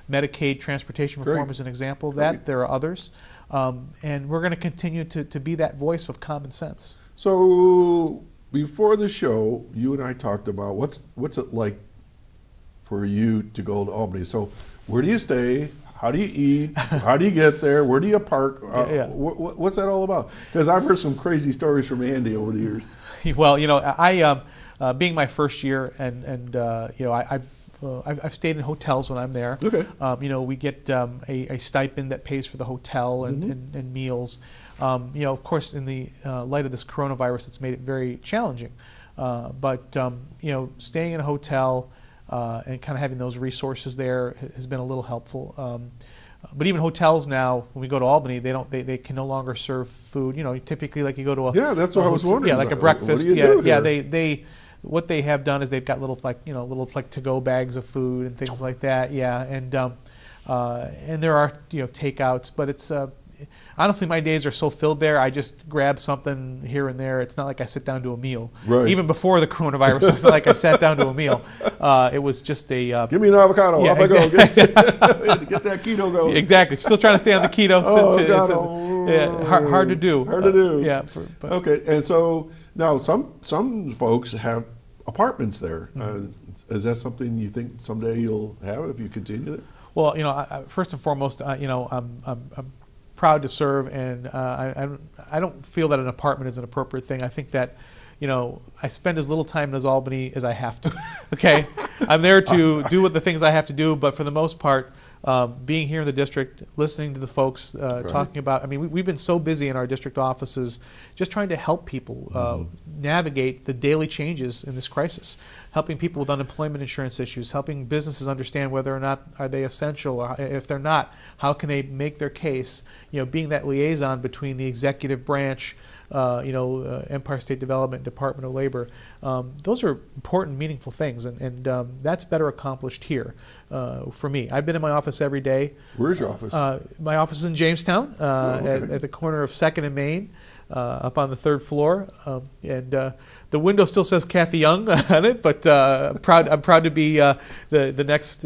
Medicaid transportation reform is an example of that. There are others. And we're going to continue to be that voice of common sense. So before the show, you and I talked about what's it like for you to go to Albany. So where do you stay? How do you eat? How do you get there? Where do you park? What's that all about? Because I've heard some crazy stories from Andy over the years. Well, I being my first year, and I've stayed in hotels when I'm there. Okay. We get a stipend that pays for the hotel and meals. Of course, in the light of this coronavirus, it's made it very challenging. But staying in a hotel and kind of having those resources there has been a little helpful. But even hotels now, when we go to Albany, they can no longer serve food. Typically, like you go to a that's what I was wondering. Yeah, like a breakfast. What do you do They what they have done is they've got little to-go bags of food and things like that. Yeah, and there are takeouts, but it's honestly, my days are so filled there, I just grab something here and there. It's not like I sit down to a meal. Right. Even before the coronavirus, it's not like I sat down to a meal. It was just a... Give me an avocado. Yeah, off I go. Get that keto going. Exactly. Still trying to stay on the keto. Hard to do. Hard to do. Yeah. Okay. And so now some folks have apartments there. Is that something you think someday you'll have if you continue it? Well, first and foremost, I'm proud to serve, and I don't feel that an apartment is an appropriate thing. I think that, I spend as little time in Albany as I have to. Okay, I'm there to do the things I have to do, but for the most part, being here in the district, listening to the folks, talking about, I mean, we've been so busy in our district offices just trying to help people navigate the daily changes in this crisis, helping people with unemployment insurance issues, helping businesses understand whether or not are they essential, or if they're not, how can they make their case, being that liaison between the executive branch, Empire State Development, Department of Labor. Those are important, meaningful things, and that's better accomplished here for me. I've been in my office every day. Where's your office? My office is in Jamestown, at the corner of 2nd and Main, up on the 3rd floor. And the window still says Kathy Young on it, but I'm proud to be the next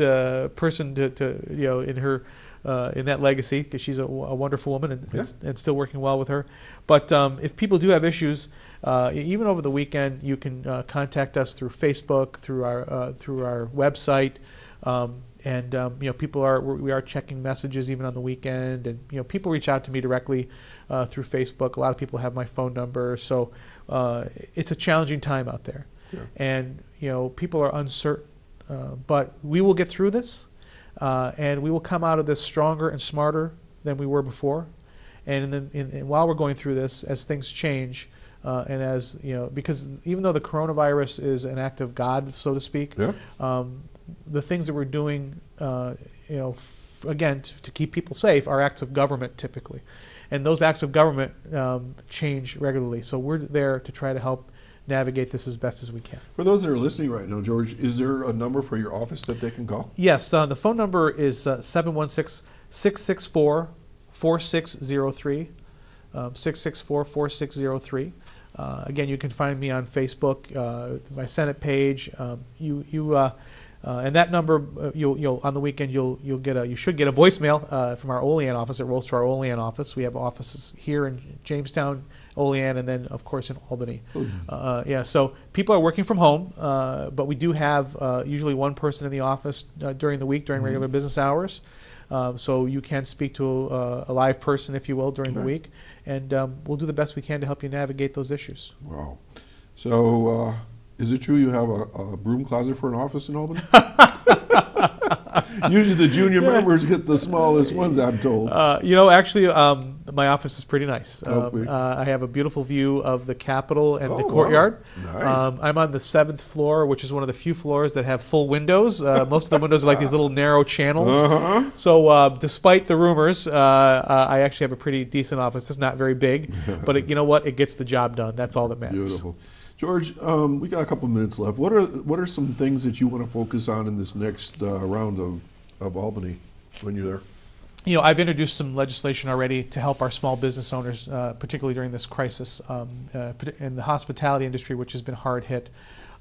person to in her. In that legacy, because she's a wonderful woman and still working well with her. But if people do have issues, even over the weekend, you can contact us through Facebook, through our website, we are checking messages even on the weekend, and people reach out to me directly through Facebook. A lot of people have my phone number, so it's a challenging time out there, and people are uncertain, but we will get through this. And we will come out of this stronger and smarter than we were before. And while we're going through this, as things change, and as because even though the coronavirus is an act of God, so to speak, the things that we're doing, again, to keep people safe, are acts of government typically, and those acts of government change regularly. So we're there to try to help navigate this as best as we can. For those that are listening right now, George, is there a number for your office that they can call? Yes, the phone number is 716-664-4603, 664-4603. Again, you can find me on Facebook, my Senate page. And that number, you'll on the weekend you should get a voicemail from our Olean office. It rolls to our Olean office. We have offices here in Jamestown, Olean, and then of course in Albany. So people are working from home, but we do have usually one person in the office during the week, during regular business hours. So you can speak to a live person, if you will, during the week, and we'll do the best we can to help you navigate those issues. Wow. So is it true you have a broom closet for an office in Albany? Usually the junior members get the smallest ones, I'm told. Actually, my office is pretty nice. I have a beautiful view of the Capitol and the courtyard. Wow. Nice. I'm on the 7th floor, which is one of the few floors that have full windows. Most of the windows are like these little narrow channels. So despite the rumors, I actually have a pretty decent office. It's not very big, but you know what? It gets the job done. That's all that matters. Beautiful. George, we got a couple minutes left. What are some things that you want to focus on in this next round of Albany when you're there? I've introduced some legislation already to help our small business owners, particularly during this crisis, in the hospitality industry, which has been hard hit.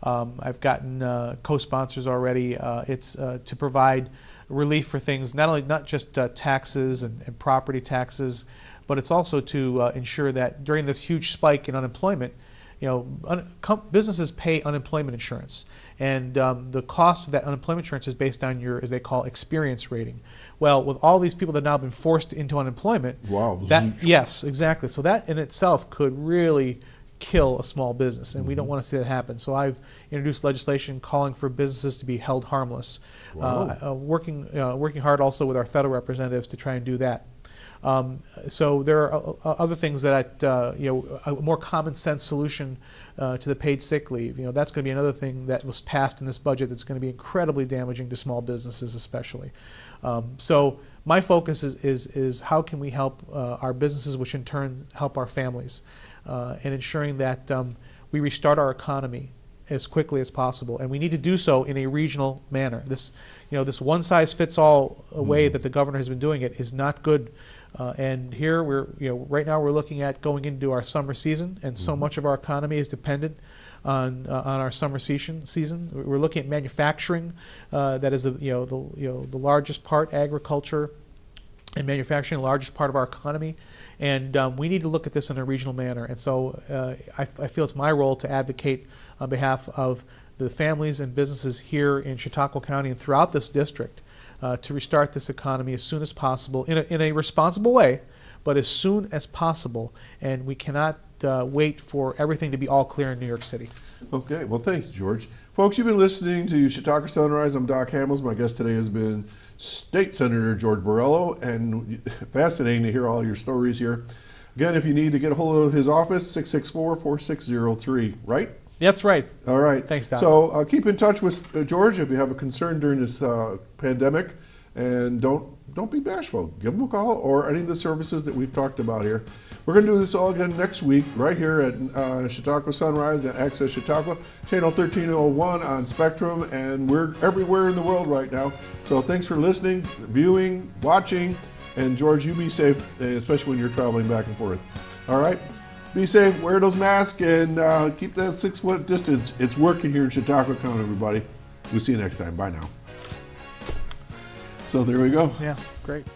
I've gotten co-sponsors already. It's to provide relief for things, not just taxes and property taxes, but it's also to ensure that during this huge spike in unemployment, businesses pay unemployment insurance, and the cost of that unemployment insurance is based on your, as they call, experience rating. Well, with all these people that have now been forced into unemployment, yes, exactly. So that in itself could really kill a small business, and we don't want to see that happen. So I've introduced legislation calling for businesses to be held harmless. Working hard also with our federal representatives to try and do that. So there are other things that a more common sense solution to the paid sick leave. That's going to be another thing that was passed in this budget that's going to be incredibly damaging to small businesses, especially. So my focus is how can we help our businesses, which in turn help our families, and ensuring that we restart our economy as quickly as possible, and we need to do so in a regional manner. This one-size-fits-all way that the governor has been doing it is not good. And here right now we're looking at going into our summer season, and so much of our economy is dependent on our summer season. We're looking at manufacturing, that is the largest part, agriculture and manufacturing, the largest part of our economy, and we need to look at this in a regional manner. And so I feel it's my role to advocate on behalf of the families and businesses here in Chautauqua County and throughout this district to restart this economy as soon as possible in a responsible way, but as soon as possible. And we cannot wait for everything to be all clear in New York City. Okay, well, thanks, George. Folks, you've been listening to Chautauqua Sunrise. I'm Doc Hamels. My guest today has been State Senator George Borrello, and fascinating to hear all your stories here. Again, if you need to get a hold of his office, 664-4603, right? That's right. All right. Thanks, Doc. So keep in touch with George if you have a concern during this pandemic, and don't be bashful. Give him a call or any of the services that we've talked about here. We're going to do this all again next week right here at Chautauqua Sunrise and Access Chautauqua, channel 1301 on Spectrum, and we're everywhere in the world right now. So thanks for listening, viewing, watching, and George, you be safe, especially when you're traveling back and forth. All right? Be safe, wear those masks, and keep that 6-foot distance. It's working here in Chautauqua County, everybody. We'll see you next time. Bye now. So there we go. Yeah, great.